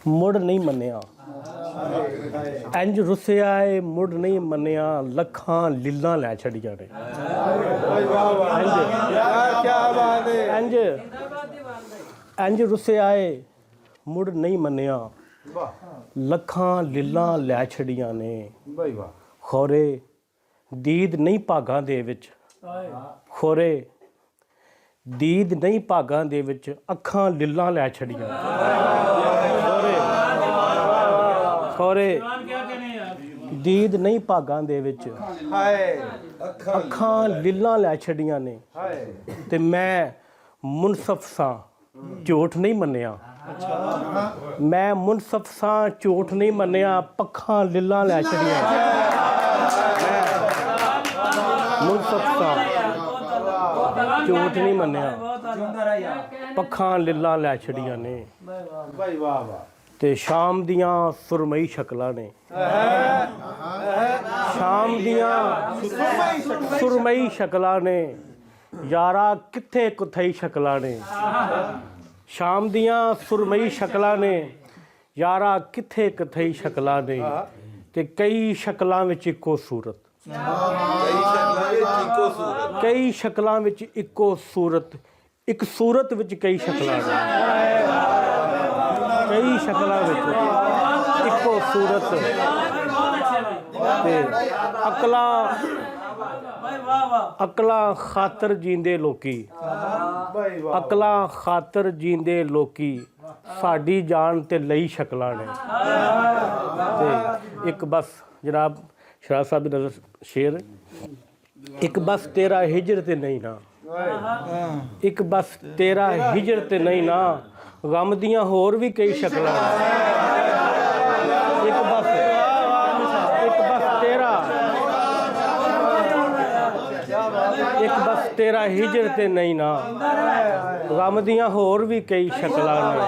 मुड़ नहीं मन्निया इंज रुसिया है मुड़ नहीं मन्निया लखां लीलां लै छड़ियां ने इंज इंज रुसिया है मुड़ नहीं मन्निया लखां लीलां लै छड़ियां ने खोरे दीद नहीं भागां दे विच खोरे दीद नहीं भागां दे विच अखां लीलां लै छड़ियां खोरे दीद नहीं भागां दे विच अखां लीलां लै छड़ियां ने ते मैं मुनसफ सां झूठ नहीं मन्निया मैं मुनसफ सां झूठ नहीं मन्निया पखां लीलां लै छड़ियां मुनसफ सां झूठ नहीं मन्निया पखां लीलां लै छड़ियां ने ते शाम दियां सुरमई शक्लां ने शाम दियां सुरमई शक्लां ने यारा कित्थे कुथई शक्लां ने शाम दियां सुरमई शक्लां ने यारा कित्थे कुथई शक्लां ने ते कई शक्लां विच इक्को सूरत कई शक्लां विच इक्को सूरत एक सूरत विच कई शक्लां ने कई शक्लां विच इक्को सूरत ते अकलां खातर जींदे लोकी अकलां खातर जींदे लोकी साडी जान ते लई शक्लां ने ते एक बस जनाब शराब साहब दी नज़र शेर एक बस तेरा हिजर ते नहीं ना एक बस तेरा हिजर ते नहीं ना गम दियां होर भी कई शक्लां एक बस तेरा एक बस तेरा हिजर ते नहीं ना गम दियां होर भी कई शक्लां ने।